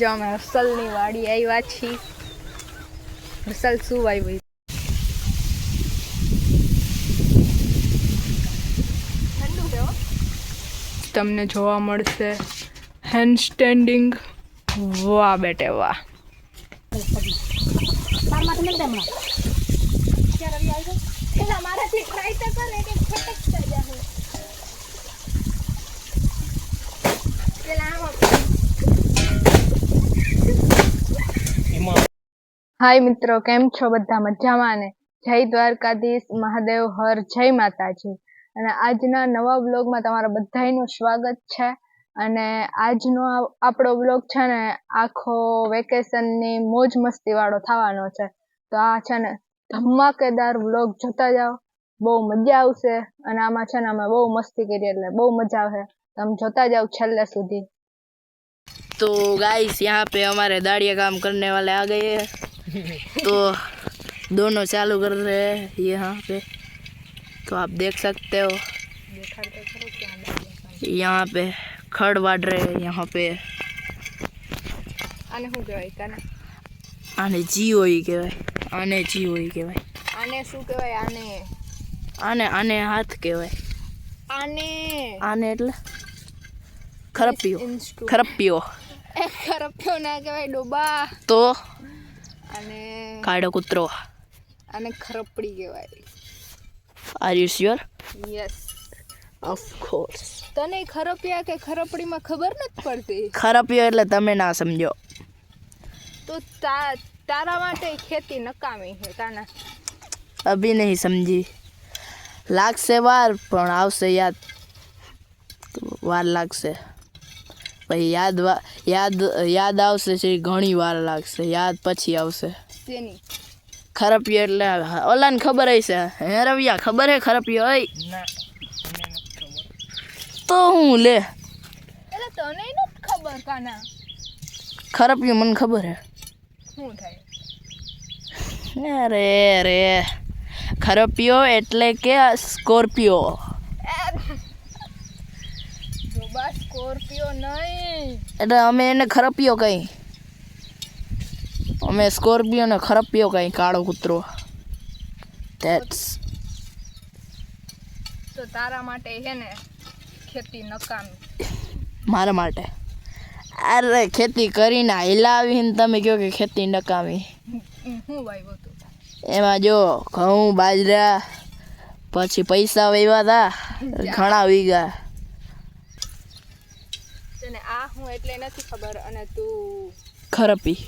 જો અમે હર્ષલની વાડી આવ્યા છીએ. હર્ષલ શું આવ્યું? ઠંડુ છે હો. તમને જોવા મળશે હેન્ડ સ્ટેન્ડિંગ. વાહ બેટે વાહ. મારાથી ટ્રાય તો કરે કે ફટકતા જાય. હાય મિત્રો, કેમ છો બધા? મજામાં ને? જય દ્વારકાધીશ, મહાદેવ હર, જય માતાજી. અને આજના નવા બ્લોગમાં તમારા બધાનું સ્વાગત છે. અને આજનો આપણો બ્લોગ છે ને આખો વેકેશનની મોજ મસ્તી વાળો થવાનો છે. તો આ છે ને ધમાકેદાર બ્લોગ જોતા જાઓ, બહુ મજા આવશે. અને આમાં છે ને અમે બહુ મસ્તી કરીએ એટલે બહુ મજા આવશે. તમે જોતા जाओ छल्ले સુધી. तो गाइस यहाँ पे हमारे दाढ़िया काम करने वाले आ गए हैं। तो दोनों चालू कर रहे हैं यहाँ पे, तो आप देख सकते हो। यहाँ पे खड़ वाड़ रहे हैं। यहाँ पे આને શું કહેવાય? કાને आने जीओ ही कहवाय, आने जीओ ही कहवाय। આને શું કહેવાય? આને आने आने हाथ कहवाय। આને आने એટલે ખરપિયો, ખરપિયો. એ ખરપિયો ના કહેવાય ડોબા. તો અને કાળો કૂતરો. આને ખરપડી કહેવાય. Are you sure? Yes, of course. તને ખરપિયા કે ખરપડીમાં ખબર નથી પડતી? ખરપિયો એટલે તમે ના સમજો. તો તારા માટે ખેતી નકામી છે કાના. અભી નહીં સમજી. લાગશે વાર, પણ આવશે યાદ. વાર લાગશે. પછી યાદ આવશે છે, ઘણી વાર લાગશે. યાદ પછી આવશે. શેની? ખરપિયો એટલે ઓલાને ખબર હશે. હે રવિયા, ખબર હે ખરપિયો? હોય તો હું લે, એટલે તને નથી ખબર કાના. ખરપિયો મને ખબર હે. શું થાય? અરે રે, ખરપિયો એટલે કે સ્કોર્પિયો. ડોબા સ્કોર્પિયો નહીં. એટલે અમે એને ખરપિયો કઈ. અમે સ્કોર્પિયો ને ખરપિયો કઈ. કાળો કૂતરો. ધેટ્સ. તો તારા માટે છે ને ખેતી નકામી. મારા માટે? અરે ખેતી કરીને હિલાવીને તમે કહો કે ખેતી નકામી. શું વાવ્યું તું? એમાં જો ઘઉં, બાજરા, પછી પૈસા વાવ્યા હતા ઘણા વીઘા. તને આ હું એટલે નથી ખબર. અને તું ખરપી.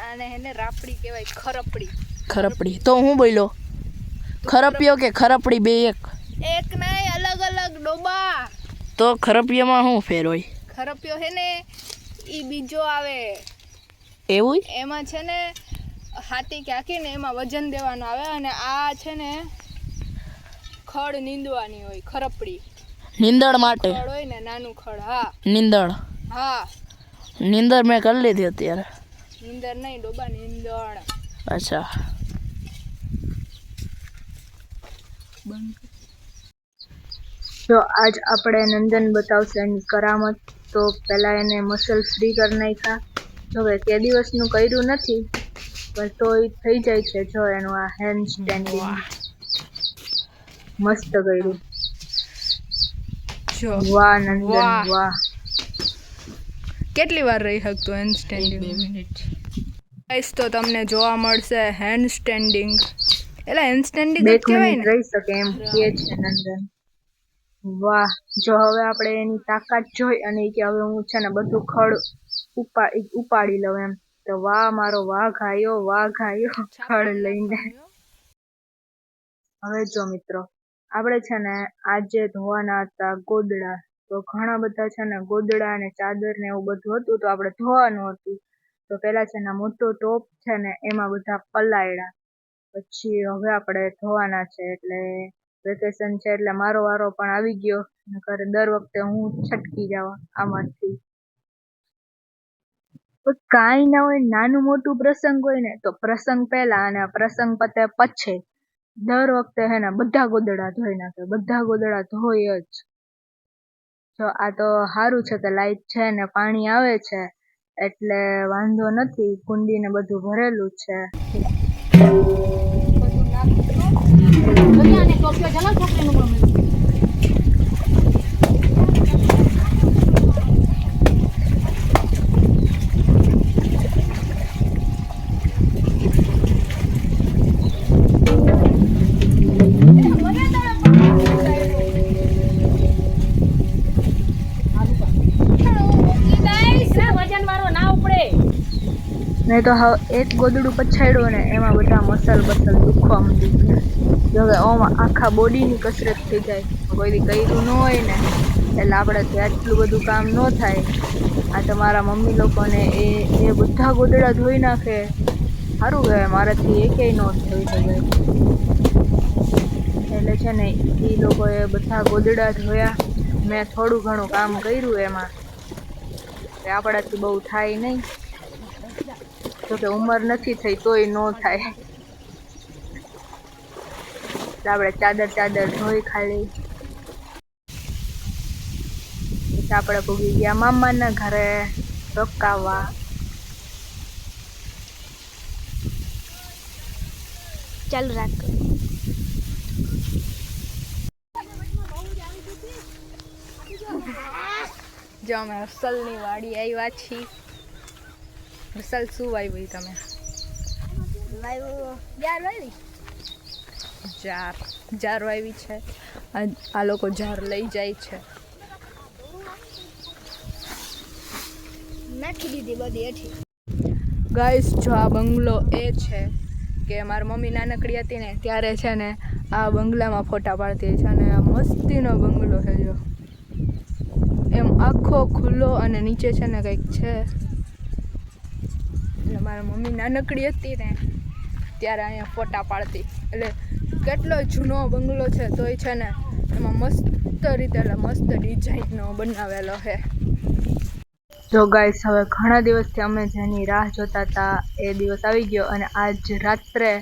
આને એને રાપડી કહેવાય, ખરપડી. ખરપડી તો હું બોલ્યો? ખરપિયો કે ખરપડી બે એક? એક નહીં, અલગ અલગ ડોબા. તો ખરપિયામાં શું ફેર હોય? ખરપિયો છે ને ઈ બીજો આવે. એવું? એમાં છે ને હાથી ક્યાંકીને એમાં વજન દેવાનું આવે. અને આ છે ને ખડ નીંદવાની હોય. ખરપડી નીંદણ માટે ખડ હોય ને, નાનું ખડ. હા, નીંદણ. હા, નીંદર મેં કરી લીધી અત્યારે. નીંદર નહીં ડોબા, નીંદણ. અચ્છા. જો આજ આપણે નંદન બતાવશે એની કરામત. તો પહેલા એને મસલ ફ્રી કરી નાખ્યા. હવે તે દિવસનું કર્યું નથી, પણ તો એ થઈ જાય છે. જો એનું આ હેન્ડ સ્ટેન્ડિંગ મસ્ત કર્યું. જો વાહ નંદન, વાહ. કેટલી વાર રહી શકતો હેન્ડ સ્ટેન્ડિંગ? 2 મિનિટ. ગાઈસ, તો તમને જોવા મળશે હેન્ડ સ્ટેન્ડિંગ. એટલે હેન્ડ સ્ટેન્ડિંગ જ કહેવાય ને. રહી શકે એમ કે છે નંદન. વાહ. જો હવે આપણે એની તાકાત જોઈ અને કે હવે હું છે ને બધું ખડ ઉપાડી લઉં એમ. તો વાહ મારો વાઘ આયો, વાઘ આયો ખડ લઈને. હવે જો મિત્રો, આપણે છે ને આજે ધોવાના હતા ગોદડા. તો ઘણા બધા છે ને ગોદડા અને ચાદર ને એવું બધું હતું, તો આપણે ધોવાનું હતું. તો પેલા છે ને મોટો ટોપ છે ને એમાં બધા પલાળ્યા. પછી હવે આપણે ધોવાના છે. એટલે વેકેશન છે એટલે મારો વારો પણ આવી ગયો. નકર દર વખતે હું છટકી જાવ આમાંથી. કાંઈ ના હોય, નાનું મોટું પ્રસંગ હોય ને તો પ્રસંગ પહેલા અને પ્રસંગ પતે પછી દર વખતે હે ને બધા ગોદડા ધોઈ નાખે. બધા ગોદડા ધોઈ જ. જો આ તો સારું છે કે લાઈટ છે ને પાણી આવે છે, એટલે વાંધો નથી. કુંડી ને બધું ભરેલું છે. નહીં તો હવે એક ગોદડું પછાડ્યું ને એમાં બધા મસલ દુખવા માંડી ગયા. જો કે ઓમાં આખા બોડીની કસરત થઈ જાય. કોઈ દી કર્યું ન હોય ને એટલે આપણાથી આટલું બધું કામ ન થાય. આ તમારા મમ્મી લોકોને એ બધા ગોદડા ધોઈ નાખે. સારું કહેવાય, મારાથી એકેય ન ધોઈ શકે. એટલે છે ને એ લોકોએ બધા ગોદડા ધોયા. મેં થોડું ઘણું કામ કર્યું એમાં. આપણાથી બહુ થાય નહીં. જોકે ઉંમર નથી થઈ તોય ન થાય. આપણે ચાદર ધોઈ ખાલી. પછી આપણે ભૂગી ગયા મામાના ઘરે રોકાવા. ચાલુ રાખ. જો અમે હસલની વાડી આવ્યા છીએ. હસલ શું વાવ્યું તમે? જાર વાવી છે. આ લોકો જાર લઈ જાય છે. નાખી દીધી બધી એઠી. ગાઈસ, જો આ બંગલો એ છે કે મારી મમ્મી નાનકડી હતી ને ત્યારે છે ને આ બંગલામાં ફોટા પાડતી છે. અને આ મસ્તીનો બંગલો છે. જો એમ આખો ખુલ્લો અને નીચે છે ને કંઈક છે. એટલે મારી મમ્મી નાનકડી હતી ને ત્યારે અહીંયા ફોટા પાડતી. એટલે કેટલો જૂનો બંગલો છે તોય છે ને એમાં મસ્ત રીતે એટલે મસ્ત ડિઝાઇનનો બનાવેલો છે. જો ગાઈસ, હવે ઘણા દિવસથી અમે જેની રાહ જોતા હતા એ દિવસ આવી ગયો. અને આજ રાત્રે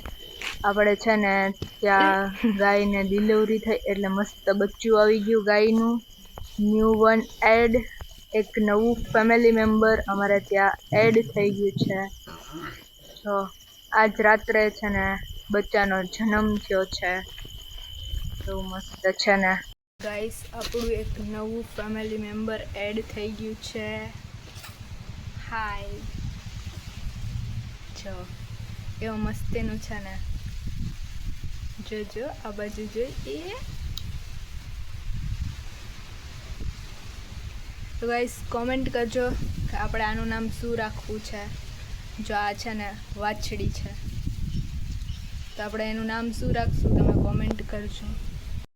આપણે છે ને ત્યાં ગાયને ડિલિવરી થઈ એટલે મસ્ત બચ્ચું આવી ગયું ગાયનું. ન્યૂ વન એડ, એક નવું ફેમિલી મેમ્બર અમારે ત્યાં એડ થઈ ગયું છે. જો આજ રાત્રે છે ને બચ્ચાનો જન્મ થયો છે. એવું મસ્ત છે ને ગાઈસ, આપણું એક નવું ફેમિલી મેમ્બર એડ થઈ ગયું છે. હાય. જો એવું મસ્તીનું છે ને. જોજો આ બાજુ જોઈ. તો ગાઈસ કોમેન્ટ કરજો કે આપણે આનું નામ શું રાખવું છે. જો આ છે ને વાછડી છે તો આપણે એનું નામ શું રાખશું તમે કોમેન્ટ કરજો.